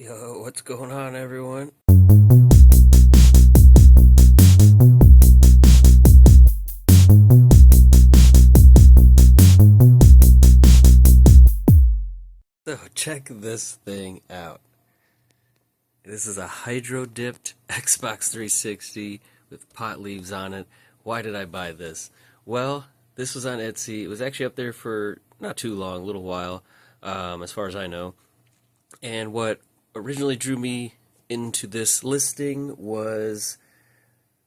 Yo, what's going on, everyone? So, check this thing out. This is a hydro dipped Xbox 360 with pot leaves on it. Why did I buy this? Well, this was on Etsy. It was actually up there for not too long, a little while, as far as I know. And what originally drew me into this listing was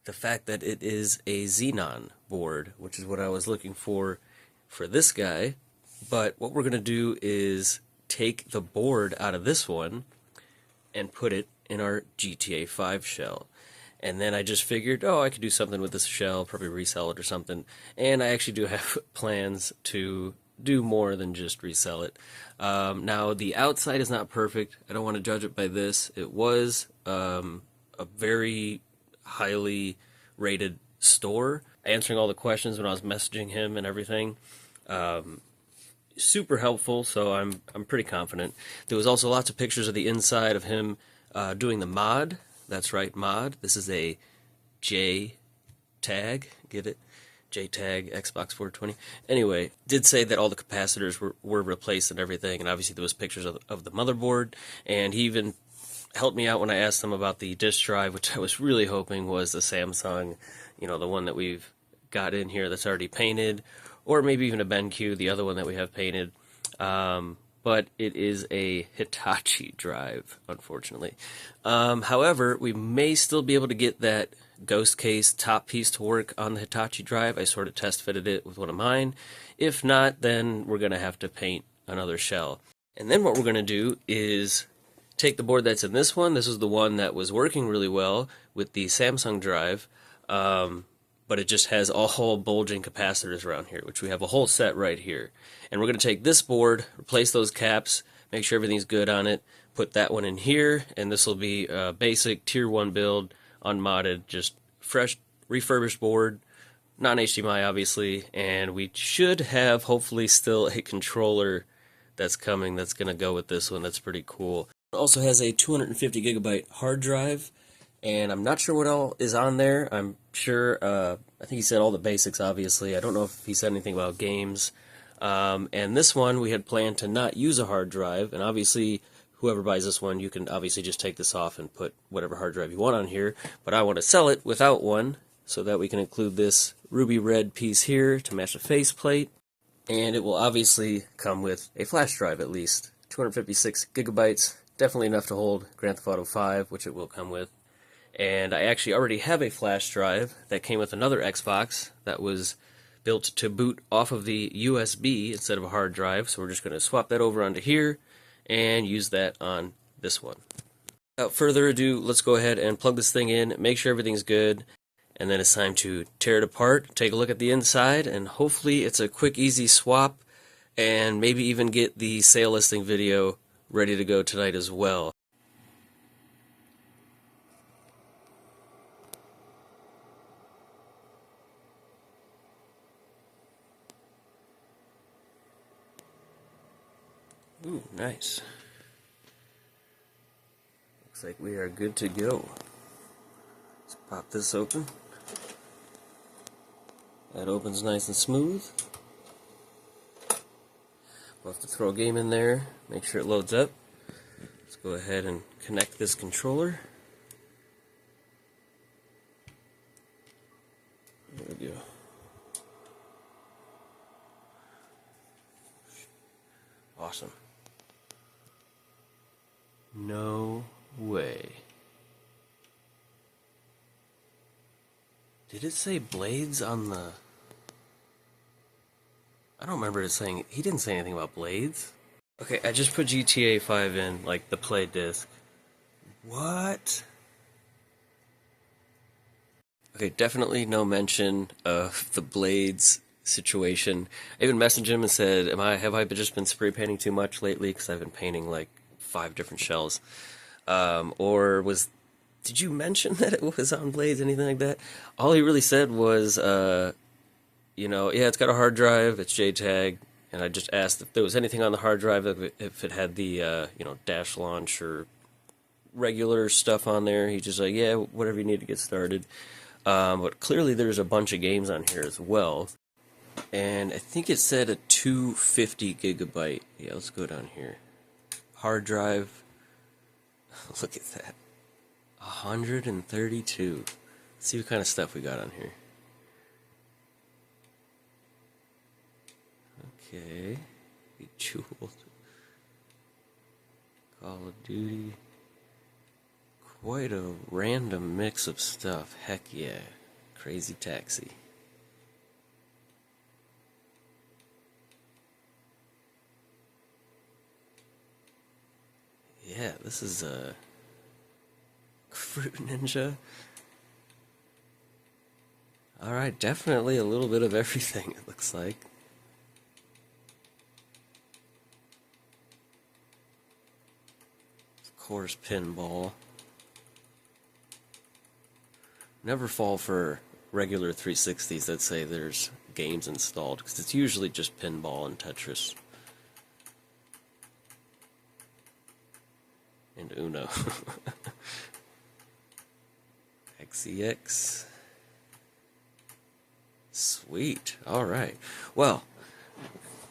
the fact that it is a Xenon board, which is what I was looking for this guy. But what we're going to do is take the board out of this one and put it in our GTA 5 shell. And then I just figured, oh, I could do something with this shell, probably resell it or something. And I actually do have plans to do more than just resell it. Now, the outside is not perfect. I don't want to judge it by this. It was a very highly rated store, answering all the questions when I was messaging him and everything. Super helpful, so I'm pretty confident. There was also lots of pictures of the inside of him doing the mod. That's right, mod. This is a J tag. Get it? J tag Xbox 420. Anyway, did say that all the capacitors were replaced and everything, and obviously there was pictures of the motherboard, and he even helped me out when I asked him about the disk drive, which I was really hoping was the Samsung, the one that we've got in here that's already painted, or maybe even a BenQ, the other one that we have painted. But it is a Hitachi drive, unfortunately. However, we may still be able to get that ghost case top piece to work on the Hitachi drive. I sort of test fitted it with one of mine. If not, then we're going to have to paint another shell. And then what we're going to do is take the board that's in this one. This is the one that was working really well with the Samsung drive, but it just has all whole bulging capacitors around here, which we have a whole set right here. And we're going to take this board, replace those caps, make sure everything's good on it, put that one in here, and this will be a basic tier 1 build, unmodded, just fresh, refurbished board, non-HDMI obviously, and we should have hopefully still a controller that's coming that's going to go with this one. That's pretty cool. It also has a 250 gigabyte hard drive, and I'm not sure what all is on there. I'm sure, I think he said all the basics, obviously. I don't know if he said anything about games. And this one, we had planned to not use a hard drive, and obviously, whoever buys this one, you can obviously just take this off and put whatever hard drive you want on here, but I want to sell it without one, so that we can include this ruby red piece here to match the faceplate, and it will obviously come with a flash drive at least. 256 gigabytes, definitely enough to hold Grand Theft Auto 5, which it will come with. And I actually already have a flash drive that came with another Xbox that was built to boot off of the USB instead of a hard drive, so we're just going to swap that over onto here and use that on this one. Without further ado, let's go ahead and plug this thing in, make sure everything's good, and then it's time to tear it apart, take a look at the inside, and hopefully it's a quick, easy swap, and maybe even get the sale listing video ready to go tonight as well. Ooh, nice. Looks like we are good to go. Let's pop this open. That opens nice and smooth. We'll have to throw a game in there, make sure it loads up. Let's go ahead and connect this controller. There we go. Awesome. No way. Did it say blades on the... I don't remember it saying... He didn't say anything about blades. Okay, I just put GTA 5 in, like, the play disc. What? Okay, definitely no mention of the blades situation. I even messaged him and said, have I just been spray painting too much lately? Because I've been painting, like, 5 different shells. Did you mention that it was on blades, anything like that? All he really said was, yeah, it's got a hard drive, it's JTAG, and I just asked if there was anything on the hard drive, if it had the, dash launch or regular stuff on there. He's just like, yeah, whatever you need to get started. But clearly there's a bunch of games on here as well. And I think it said a 250 gigabyte. Yeah, let's go down here. Hard drive. Look at that. 132. Let's see what kind of stuff we got on here. Okay. Bejeweled. Call of Duty. Quite a random mix of stuff. Heck yeah. Crazy Taxi. Yeah, this is a Fruit Ninja. Alright, definitely a little bit of everything, it looks like. Of course, pinball. Never fall for regular 360s that say there's games installed, because it's usually just pinball and Tetris. And Uno. XEX. Sweet. Alright. Well,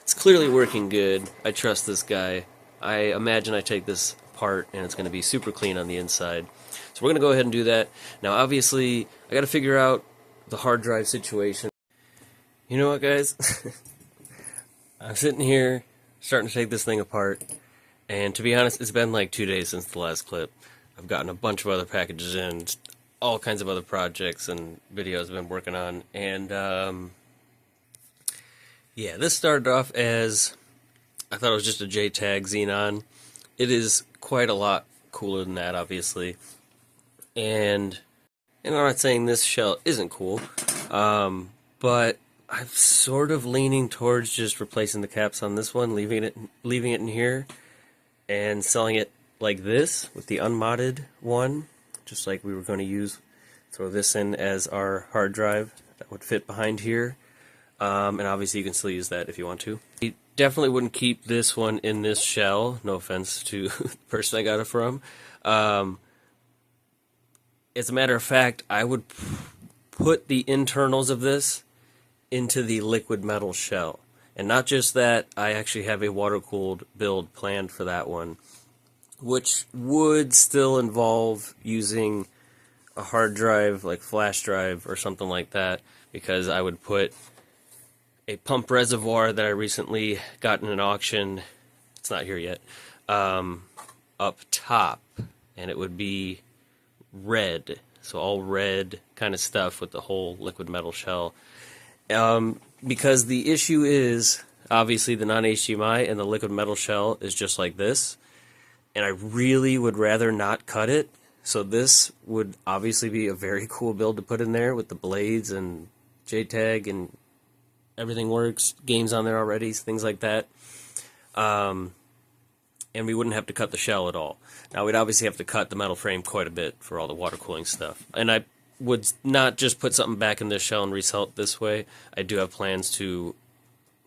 it's clearly working good. I trust this guy. I imagine I take this apart and it's going to be super clean on the inside. So we're going to go ahead and do that. Now, obviously, I got to figure out the hard drive situation. You know what, guys? I'm sitting here starting to take this thing apart. And to be honest, it's been like 2 days since the last clip. I've gotten a bunch of other packages in, all kinds of other projects and videos I've been working on. And, yeah, this started off as, I thought it was just a JTAG Xenon. It is quite a lot cooler than that, obviously. And I'm not saying this shell isn't cool, but I'm sort of leaning towards just replacing the caps on this one, leaving it in here, and selling it like this with the unmodded one, just like we were going to use. Throw this in as our hard drive that would fit behind here, and obviously you can still use that if you want to. You definitely wouldn't keep this one in this shell, no offense to the person I got it from. As a matter of fact, I would put the internals of this into the liquid metal shell. And not just that, I actually have a water-cooled build planned for that one, which would still involve using a hard drive, like flash drive or something like that, because I would put a pump reservoir that I recently got in an auction, it's not here yet, up top, and it would be red, so all red kind of stuff with the whole liquid metal shell. Because the issue is, obviously the non-HDMI and the liquid metal shell is just like this, and I really would rather not cut it, so this would obviously be a very cool build to put in there with the blades and JTAG and everything works, games on there already, things like that. And we wouldn't have to cut the shell at all. Now, we'd obviously have to cut the metal frame quite a bit for all the water cooling stuff. And I would not just put something back in this shell and resell it this way. I do have plans to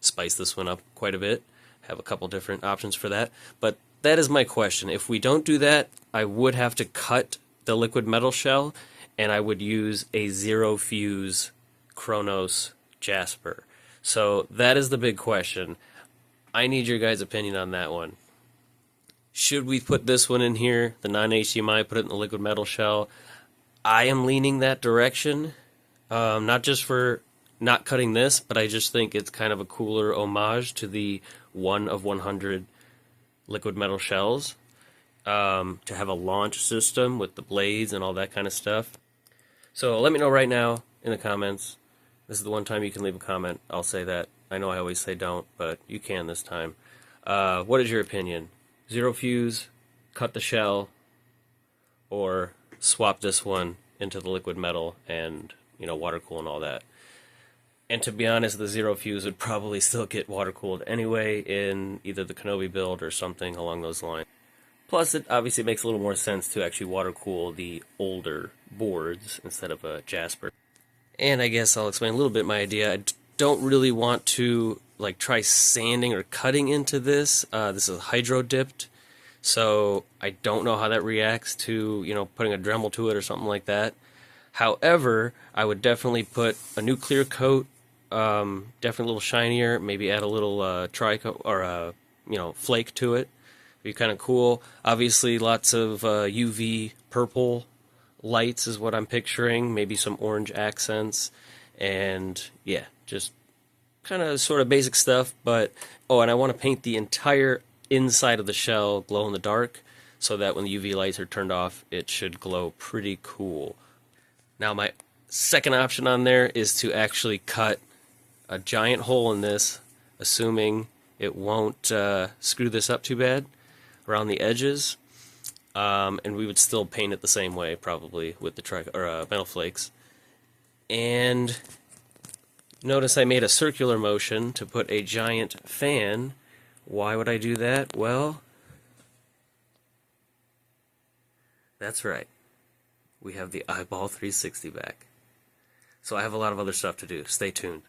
spice this one up quite a bit. Have a couple different options for that. But that is my question. If we don't do that, I would have to cut the liquid metal shell, and I would use a zero fuse Kronos Jasper. So that is the big question. I need your guys' opinion on that one. Should we put this one in here, the non-HDMI, put it in the liquid metal shell? I am leaning that direction, not just for not cutting this, but I just think it's kind of a cooler homage to the 1 of 100 liquid metal shells, to have a launch system with the blades and all that kind of stuff. So let me know right now in the comments. This is the one time you can leave a comment. I'll say that. I know I always say don't, but you can this time. What is your opinion? Zero fuse, cut the shell, or swap this one into the liquid metal and, you know, water cool and all that. And to be honest, the zero fuse would probably still get water cooled anyway in either the Kenobi build or something along those lines. Plus, it obviously makes a little more sense to actually water cool the older boards instead of a Jasper. And I guess I'll explain a little bit my idea. I don't really want to like try sanding or cutting into this. This is hydro dipped, So I don't know how that reacts to, putting a Dremel to it or something like that. However, I would definitely put a new clear coat, definitely a little shinier, maybe add a little tricoat or flake to it. Be kind of cool. Obviously, lots of UV purple lights is what I'm picturing. Maybe some orange accents, and yeah, just kind of sort of basic stuff. But oh, and I want to paint the entire inside of the shell glow in the dark, so that when the UV lights are turned off, it should glow pretty cool. Now, my second option on there is to actually cut a giant hole in this, assuming it won't screw this up too bad around the edges. And we would still paint it the same way, probably with the metal flakes. And notice I made a circular motion to put a giant fan. Why would I do that? Well, that's right. We have the Eyeball 360 back. So I have a lot of other stuff to do. Stay tuned.